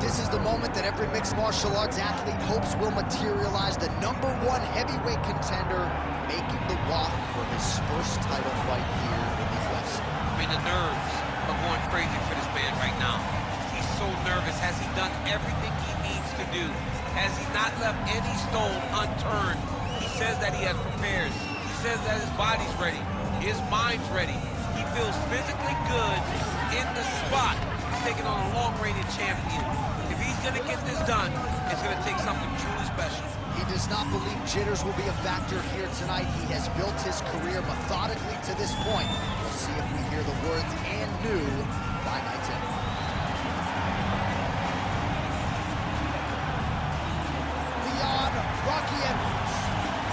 This is the moment that every mixed martial arts athlete hopes will materialize. The #1 heavyweight contender making the walk for his first title fight here in the UFC. I mean, the nerves are going crazy for this man right now. He's so nervous. Has he done everything he needs to do? Has he not left any stone unturned? He says that he has prepared. He says that his body's ready. His mind's ready. He feels physically good in the spot. He's taking on a long-reigning champion. If he's going to get this done, it's going to take something truly special. He does not believe jitters will be a factor here tonight. He has built his career methodically to this point. We'll see if we hear the words "and new" by night's end. Rocky Edwards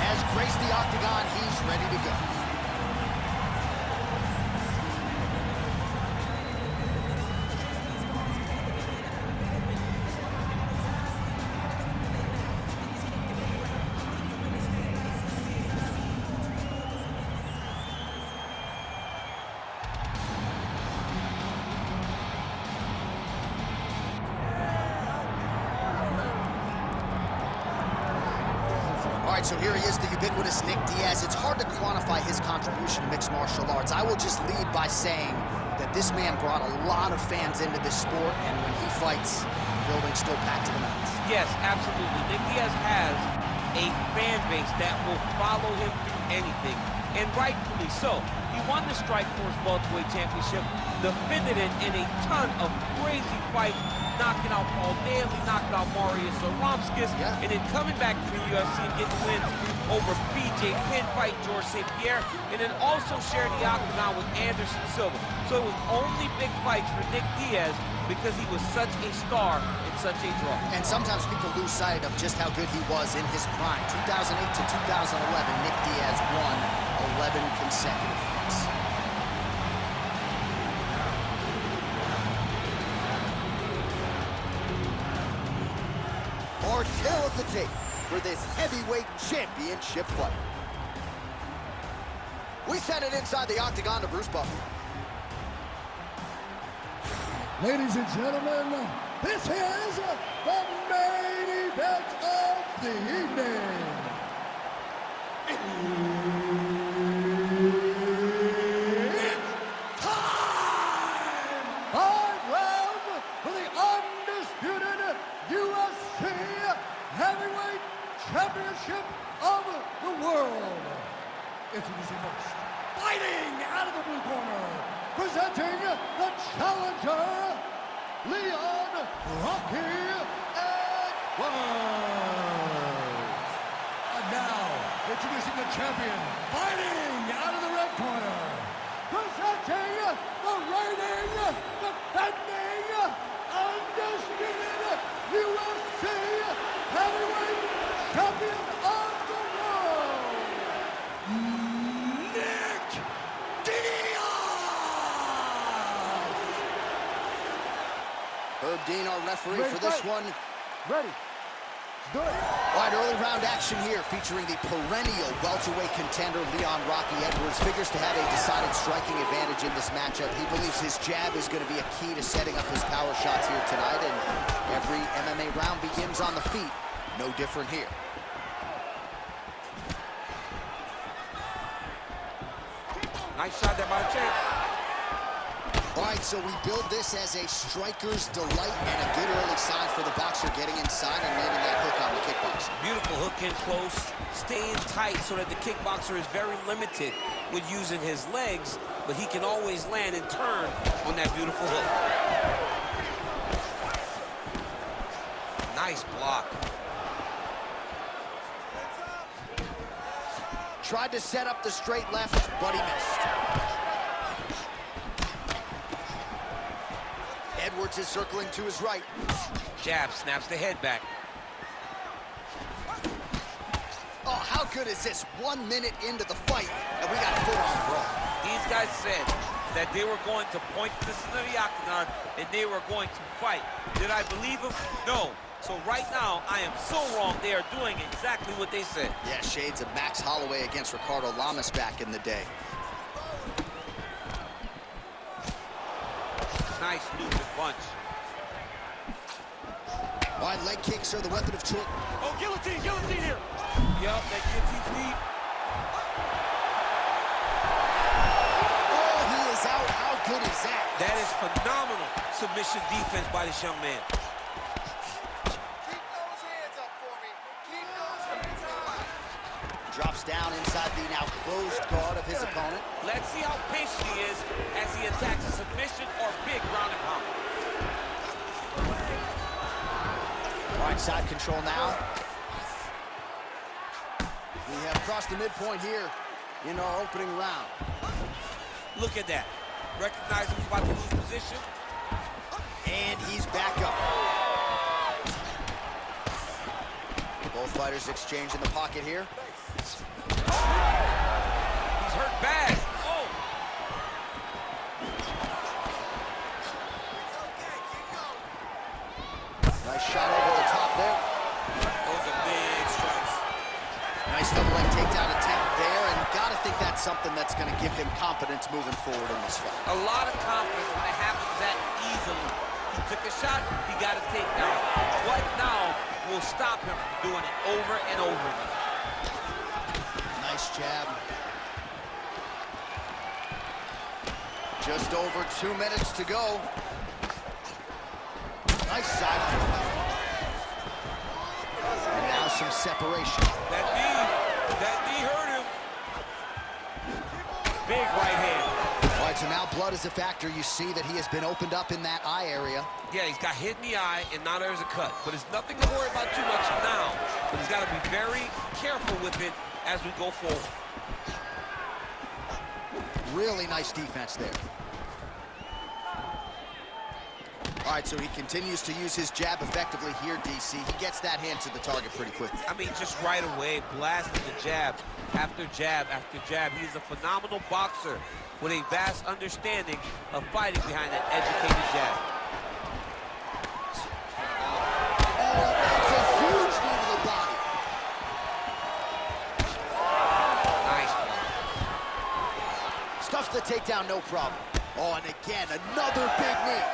has graced the octagon. He's ready to go. All right, so here he is, the ubiquitous Nick Diaz. It's hard to quantify his contribution to mixed martial arts. I will just lead by saying that this man brought a lot of fans into this sport, and when he fights, the building's still packed to the max. Yes, absolutely. Nick Diaz has a fan base that will follow him through anything, and rightfully so. He won the Strikeforce Welterweight Championship, defended it in a ton of crazy fights, knocking out Paul Daly, knocking out Marius Saromskis, and then coming back to the UFC and getting wins over BJ Penn fight, George St. Pierre, and then also sharing the octagon with Anderson Silva. So it was only big fights for Nick Diaz because he was such a star and such a draw. And sometimes people lose sight of just how good he was in his prime. 2008 to 2011, Nick Diaz won 11 consecutive fights. Our tale of the tape for this heavyweight championship fight. We send it inside the octagon to Bruce Buffer. Ladies and gentlemen, this is the main event of the evening. It's time! 5 rounds for the undisputed UFC Heavyweight Championship of the world. Introducing first, fighting out of the blue corner, presenting the challenger, Leon Rocky Edwards. And now, introducing the champion, fighting out of the red corner, presenting the reigning, defending, undisputed UFC Heavyweight Champion of the world, Nick Diaz! Herb Dean, our referee for this one. Ready. Do it. All right, early round action here featuring the perennial welterweight contender Leon Rocky Edwards. Figures to have a decided striking advantage in this matchup. He believes his jab is going to be a key to setting up his power shots here tonight, and every MMA round begins on the feet. No different here. Nice shot there by the champ. All right, so we build this as a striker's delight and a good early sign for the boxer getting inside and landing that hook on the kickboxer. Beautiful hook in close, staying tight so that the kickboxer is very limited with using his legs, but he can always land and turn on that beautiful hook. Nice block. Tried to set up the straight left, but he missed. Edwards is circling to his right. Jab snaps the head back. Oh, how good is this? 1 minute into the fight, and we got a full-on brawl. These guys said that they were going to point this into the octagon and they were going to fight. Did I believe them? No. So right now, I am so wrong. They are doing exactly what they said. Yeah, shades of Max Holloway against Ricardo Lamas back in the day. Nice looping punch. All right, leg kicks are the weapon of choice. Oh, guillotine here. Yup, that guillotine's deep. Oh, he is out. How good is that? That is phenomenal submission defense by this young man. Keep those hands up for me. Keep those hands up. Drops down inside the now closed guard of his opponent. Let's see how patient he is as he attacks a submission or big ground and pound. All right, side control now. We have crossed the midpoint here in our opening round. Look at that. Recognize he's about to lose position. And he's back up. Both fighters exchange in the pocket here. He's hurt bad. Oh! It's okay. Keep going. Nice shot over the top there. Those are big strikes. Nice double leg takedown attempt there, and gotta think that's something that's gonna give him confidence moving forward in this fight. A lot of confidence when it happens that easily. He took a shot, he got a takedown. What now will stop him from doing it over and over again? Nice jab. Just over 2 minutes to go. Nice side. And now some separation. That knee hurt him. Big right hand. All right, so now blood is a factor. You see that he has been opened up in that eye area. Yeah, he's got hit in the eye, and now there's a cut. But it's nothing to worry about too much now. But he's got to be very careful with it as we go forward. Really nice defense there. All right, so he continues to use his jab effectively here, DC. He gets that hand to the target pretty quickly. I mean, just right away, blasting the jab after jab after jab. He's a phenomenal boxer with a vast understanding of fighting behind that educated jab. Oh, that's a huge knee to the body. Nice one. Stuffs the takedown, no problem. Oh, and again, another big knee.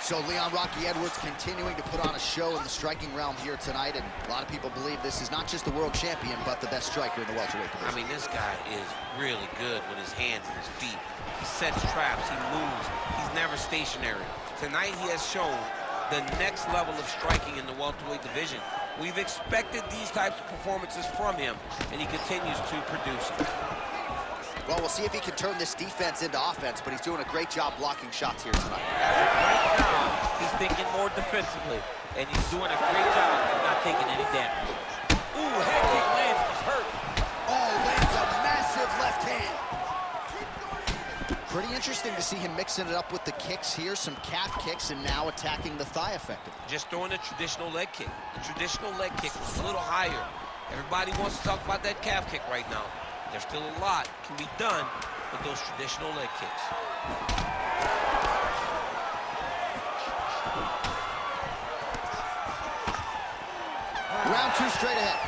So Leon Rocky Edwards continuing to put on a show in the striking realm here tonight, and a lot of people believe this is not just the world champion, but the best striker in the welterweight division. I mean, this guy is really good with his hands and his feet. He sets traps, he moves, he's never stationary. Tonight he has shown the next level of striking in the welterweight division. We've expected these types of performances from him, and he continues to produce it. Well, we'll see if he can turn this defense into offense, but he's doing a great job blocking shots here tonight. Right now, he's thinking more defensively, and he's doing a great job of not taking any damage. Ooh, head kick lands, he's hurt. Oh, lands a massive left hand. Pretty interesting to see him mixing it up with the kicks here, some calf kicks, and now attacking the thigh effectively. Just throwing a traditional leg kick. The traditional leg kick was a little higher. Everybody wants to talk about that calf kick right now. There's still a lot can be done with those traditional leg kicks. Round 2 straight ahead.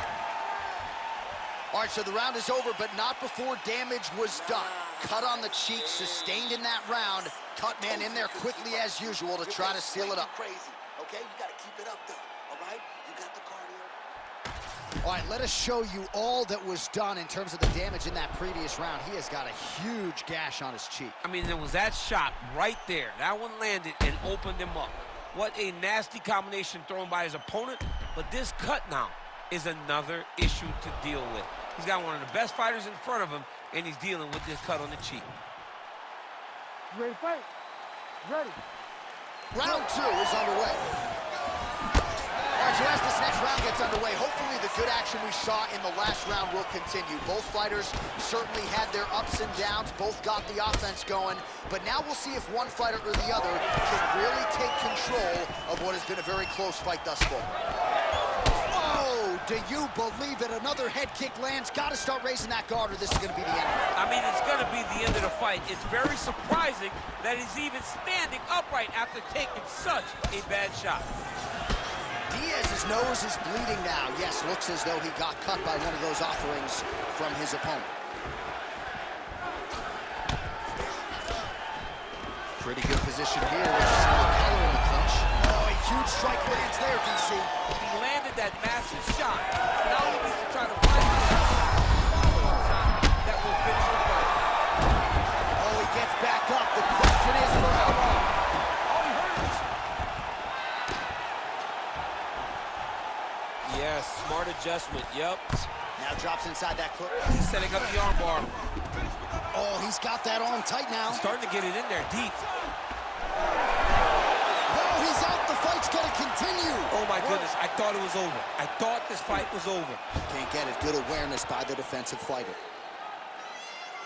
All right, so the round is over, but not before damage was done. Cut on the cheek, sustained in that round. Cut man in there quickly as usual to try to seal it up. Crazy, okay? You gotta keep it up, though. All right? You got the cardio. All right, let us show you all that was done in terms of the damage in that previous round. He has got a huge gash on his cheek. I mean, there was that shot right there. That one landed and opened him up. What a nasty combination thrown by his opponent. But this cut now is another issue to deal with. He's got one of the best fighters in front of him, and he's dealing with this cut on the cheek. You ready to fight? Ready. Round 2 is underway. All right, so as this next round gets underway, hopefully the good action we saw in the last round will continue. Both fighters certainly had their ups and downs, both got the offense going, but now we'll see if one fighter or the other can really take control of what has been a very close fight thus far. Oh, do you believe it? Another head kick lands. Got to start raising that guard or this is going to be the end. I mean, it's going to be the end of the fight. It's very surprising that he's even standing upright after taking such a bad shot. Diaz's nose is bleeding now. Yes, looks as though he got cut by one of those offerings from his opponent. Pretty good position here with some color in the clinch. Oh, he huge strike lands there, DC. He landed that massive shot. Now he needs to try to find that follow-up shot that will finish the fight. Oh, he gets back up. The question is for how long? Oh, he hurt him. Yes, smart adjustment. Yep. Now drops inside that clip. He's setting up the arm bar. Oh, he's got that arm tight now. Starting to get it in there deep. Oh, he's out. The fight's going to continue. Oh, my goodness. I thought it was over. I thought this fight was over. Can't get it. Good awareness by the defensive fighter.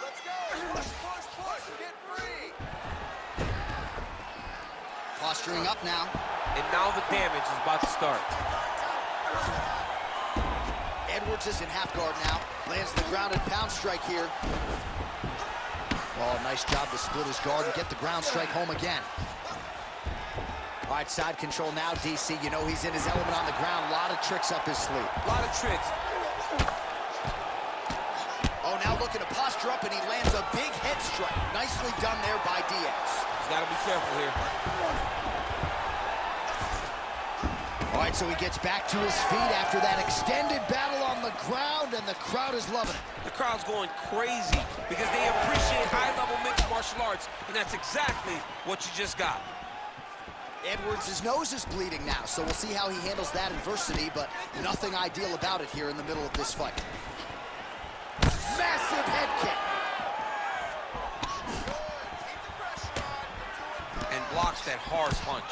Let's go. Push, push, push. Get free. Posturing up now. And now the damage is about to start. Edwards is in half guard now. Lands the ground and pound strike here. Oh, nice job to split his guard and get the ground strike home again. All right, side control now, DC. You know he's in his element on the ground. A lot of tricks up his sleeve. A lot of tricks. Oh, now looking to posture up, and he lands a big head strike. Nicely done there by Diaz. He's got to be careful here. All right, so he gets back to his feet after that extended battle on the ground, and the crowd is loving it. The crowd's going crazy because they appreciate high-level mixed martial arts, and that's exactly what you just got. Edwards' nose is bleeding now, so we'll see how he handles that adversity, but nothing ideal about it here in the middle of this fight. Massive head kick. And blocks that hard punch.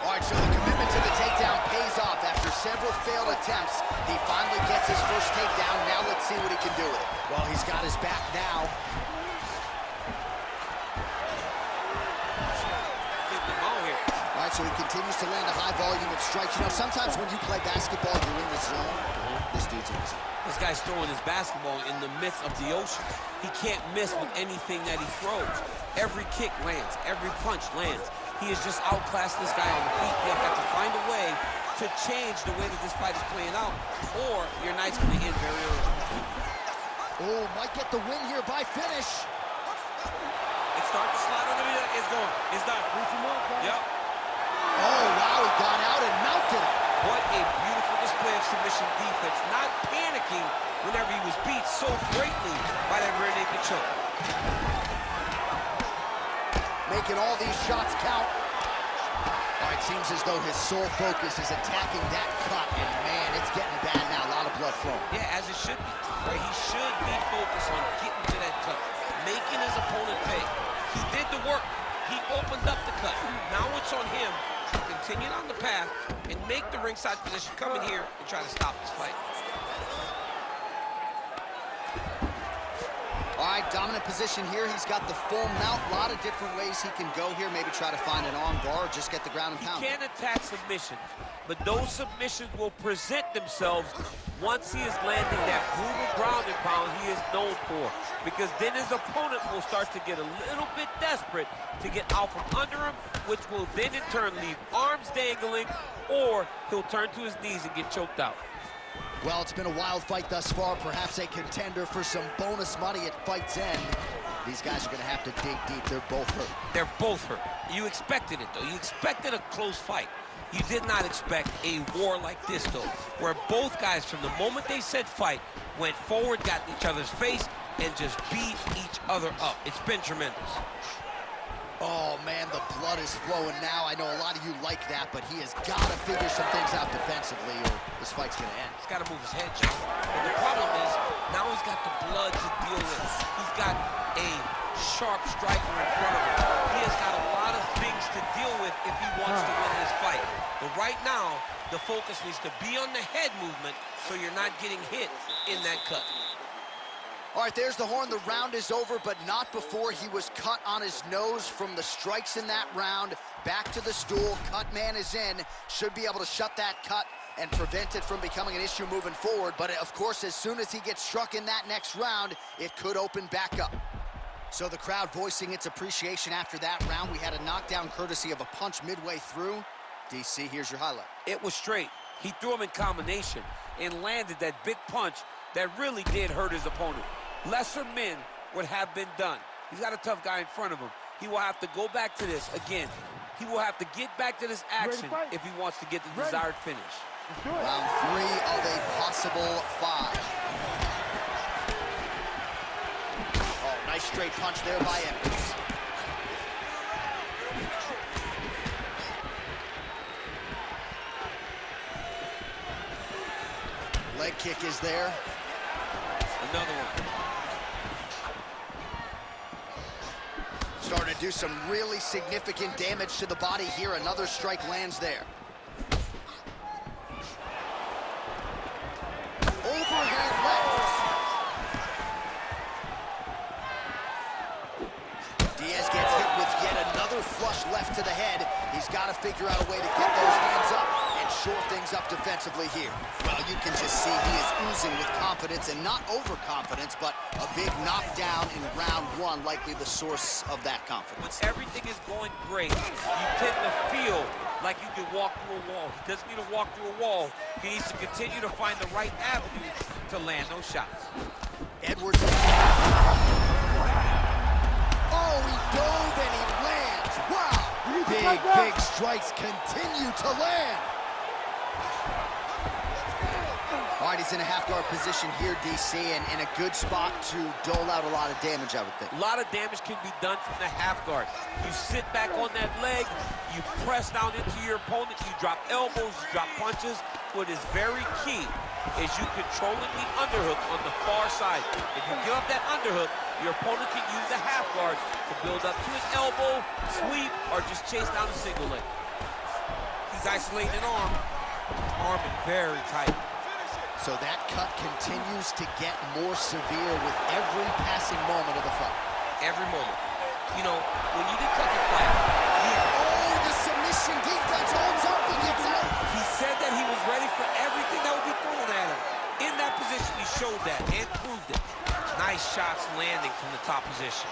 All right, so the commitment to the takedown pays off. After several failed attempts, he finally gets his first takedown. Now let's see what he can do with it. Well, he's got his back now. All right, so he continues to land a high volume of strikes. You know, sometimes when you play basketball, you're in the zone. This dude's in the zone. This guy's throwing his basketball in the midst of the ocean. He can't miss with anything that he throws. Every kick lands. Every punch lands. He has just outclassed this guy on the feet. They've got to find a way to change the way that this fight is playing out, or your night's going to end very early. Oh, might get the win here by finish. It's starting to slide under the... It's going. It's done. Yep. Oh, wow, he got out and mounted it. What a beautiful display of submission defense. Not panicking whenever he was beat so greatly by that rear naked choke. Making all these shots count. All right, seems as though his sole focus is attacking that cut, and man, it's getting bad now. A lot of blood flowing. Yeah, as it should be. Right? He should be focused on getting to that cut, making his opponent pay. He did the work. He opened up the cut. Now it's on him to continue on the path and make the ringside position, come in here and try to stop this fight. All right, dominant position here. He's got the full mount. A lot of different ways he can go here. Maybe try to find an arm bar or just get the ground and pound. He can attack submissions, but those submissions will present themselves once he is landing that brutal ground and pound he is known for. Because then his opponent will start to get a little bit desperate to get out from under him, which will then in turn leave arms dangling, or he'll turn to his knees and get choked out. Well, it's been a wild fight thus far. Perhaps a contender for some bonus money at fight's end. These guys are going to have to dig deep. They're both hurt. They're both hurt. You expected it, though. You expected a close fight. You did not expect a war like this, though, where both guys, from the moment they said fight, went forward, got in each other's face, and just beat each other up. It's been tremendous. Oh, man, the blood is flowing now. I know a lot of you like that, but he has got to figure some things out defensively, or this fight's going to end. He's got to move his head, Joe. But the problem is, now he's got the blood to deal with. He's got a sharp striker in front of him. He has got a lot of things to deal with if he wants to win this fight. But right now, the focus needs to be on the head movement so you're not getting hit in that cut. All right, there's the horn. The round is over, but not before he was cut on his nose from the strikes in that round. Back to the stool. Cut man is in. Should be able to shut that cut and prevent it from becoming an issue moving forward. But, of course, as soon as he gets struck in that next round, it could open back up. So the crowd voicing its appreciation after that round. We had a knockdown courtesy of a punch midway through. DC, here's your highlight. It was straight. He threw him in combination and landed that big punch that really did hurt his opponent. Lesser men would have been done. He's got a tough guy in front of him. He will have to go back to this again. He will have to get back to this action if he wants to get the desired finish. Round 3 of a possible 5. Oh, nice straight punch there by Edwards. Leg kick is there. Another one. Starting to do some really significant damage to the body here. Another strike lands there. Overhand left. Diaz gets hit with yet another flush left to the head. He's got to figure out a way to get those hands up and shore things up defensively here. Well, you can just see he is oozing with confidence, and not overconfidence, but a big knockdown in round 1, likely the source of that confidence. When everything is going great, you tend to feel like you can walk through a wall. He doesn't need to walk through a wall. He needs to continue to find the right avenue to land those shots. Edwards. Oh, he dove and he lands. Wow. Big strikes continue to land. All right, he's in a half-guard position here, DC, and in a good spot to dole out a lot of damage, I would think. A lot of damage can be done from the half guard. You sit back on that leg, you press down into your opponent, you drop elbows, you drop punches. What is very key is you controlling the underhook on the far side. If you give up that underhook, your opponent can use the half guard to build up to an elbow, sweep, or just chase down a single leg. He's isolating an arm. Arm is very tight. So that cut continues to get more severe with every passing moment of the fight. Every moment. You know, when you get cut the fight, oh, the submission defense holds up and gets out. He said that he was ready for everything that would be thrown at him. In that position, he showed that and proved it. Nice shots landing from the top position.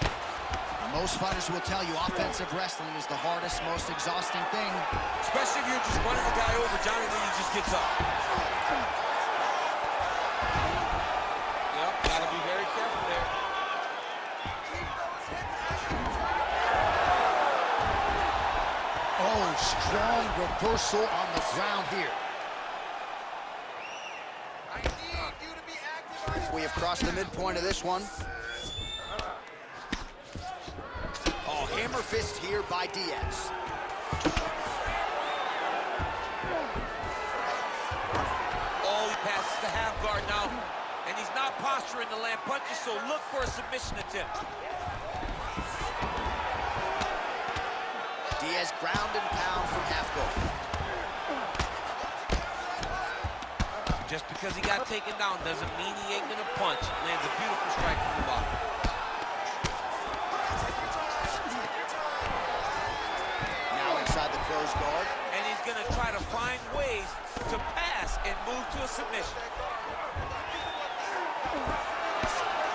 Most fighters will tell you offensive wrestling is the hardest, most exhausting thing. Especially if you're just running the guy over, Johnny, then he just gets up. Gotta be very careful there. Oh, strong reversal on the ground here. I need you to be active. We have crossed the midpoint of this one. Oh, hammer fist here by Diaz. Oh, he passes the half guard now. And he's not posturing to land punches, so look for a submission attempt. Diaz ground and pound from half guard. Just because he got taken down doesn't mean he ain't gonna punch. Lands a beautiful strike from the bottom. Now inside the closed guard. And he's gonna try to find ways to pass and move to a submission.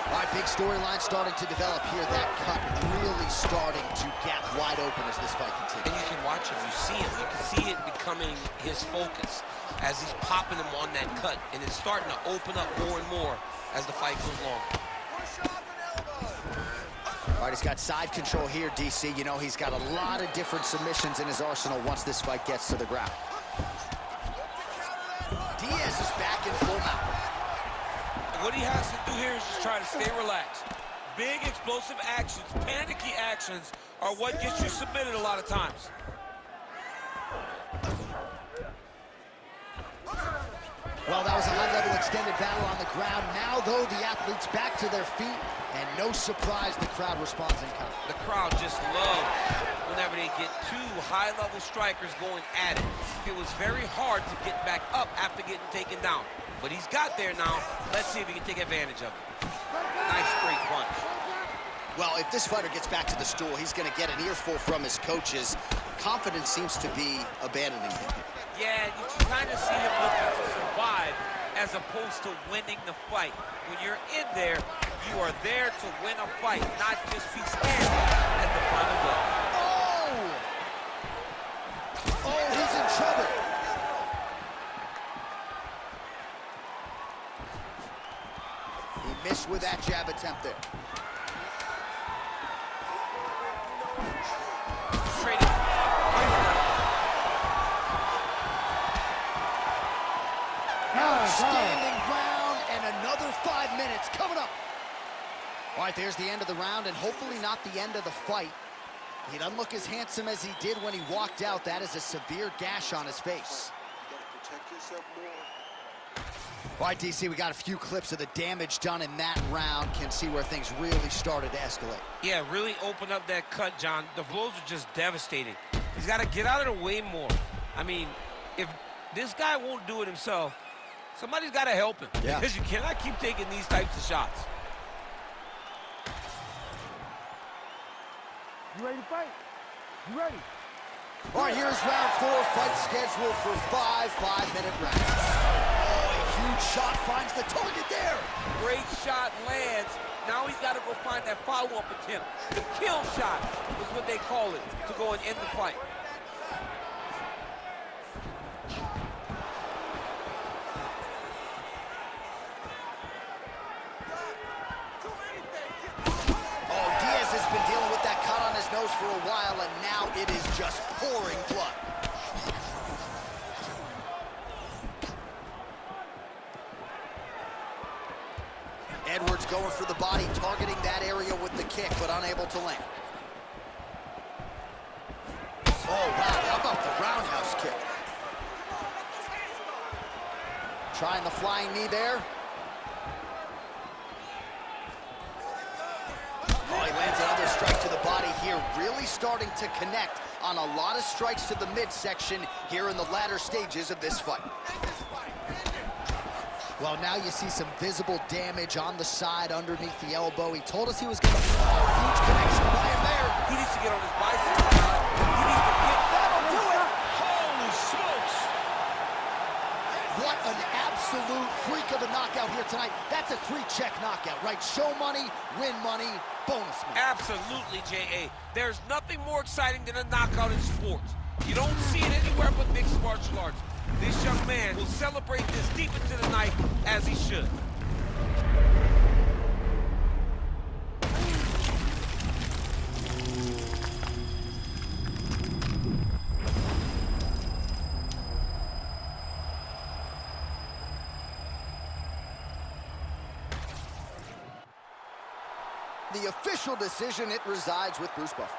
All right, big storyline starting to develop here. That cut really starting to gap wide open as this fight continues. And you can watch him, you see him. You can see it becoming his focus as he's popping him on that cut. And it's starting to open up more and more as the fight goes long. All right, he's got side control here, DC. You know, he's got a lot of different submissions in his arsenal once this fight gets to the ground. Diaz is back in full mount. What he has to do here is just try to stay relaxed. Big explosive actions, panicky actions are what gets you submitted a lot of times. Well, that was a high-level extended battle on the ground. Now, though, the athletes back to their feet, and no surprise, the crowd responds in kind. The crowd just loves whenever they get two high-level strikers going at it. It was very hard to get back up after getting taken down. But he's got there now. Let's see if he can take advantage of it. Nice straight punch. Well, if this fighter gets back to the stool, he's going to get an earful from his coaches. Confidence seems to be abandoning him. Yeah, you can kind of see him looking to survive as opposed to winning the fight. When you're in there, you are there to win a fight, not just be standing at the final bell. Oh! Oh, he's in trouble. He missed with that jab attempt there. Trading. Outstanding round, and another 5 minutes coming up. All right, there's the end of the round, and hopefully not the end of the fight. He doesn't look as handsome as he did when he walked out. That is a severe gash on his face. You gotta protect yourself more. All right, DC, we got a few clips of the damage done in that round. Can see where things really started to escalate. Yeah, really open up that cut, John. The blows are just devastating. He's got to get out of the way more. I mean, if this guy won't do it himself, somebody's got to help him. Yeah. Because you cannot keep taking these types of shots. You ready to fight? You ready? All right, here's round 4. Fight scheduled for 5 5-minute rounds. Oh, a huge shot finds the target there. Great shot lands. Now he's got to go find that follow-up attempt. The kill shot is what they call it, to go and end the fight. Oh, Diaz has been dealing with that cut on his nose for a while, and now it is just pouring blood. Edwards going for the body, targeting that area with the kick, but unable to land. Oh, wow, how about the roundhouse kick? Trying the flying knee there. Oh, he lands another strike to the body here, really starting to connect on a lot of strikes to the midsection here in the latter stages of this fight. Well, now you see some visible damage on the side underneath the elbow. He told us he was going to... Oh, huge connection by him there. He needs to get on his bicycle. He needs to get... That'll do it. Holy smokes! What an absolute freak of a knockout here tonight. That's a 3-check knockout, right? Show money, win money, bonus money. Absolutely, J.A. There's nothing more exciting than a knockout in sports. You don't see it anywhere but mixed martial arts. This young man will celebrate this deep into the night as he should. The official decision, it resides with Bruce Buffer.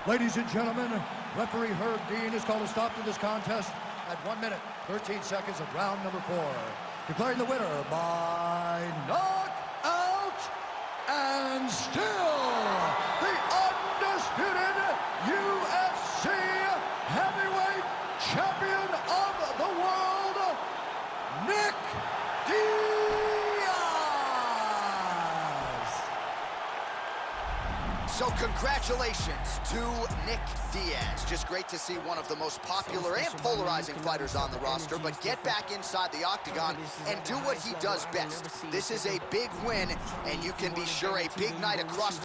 Ladies and gentlemen, referee Herb Dean has called a stop to this contest at 1 minute, 13 seconds of round number 4. Declaring the winner by knockout and still the undisputed UFC heavyweight champion of the world, Nick Diaz. So congratulations to Nick Diaz. Just great to see one of the most popular and polarizing fighters on the roster, but get back inside the octagon and do what he does best. This is a big win, and you can be sure a big night across the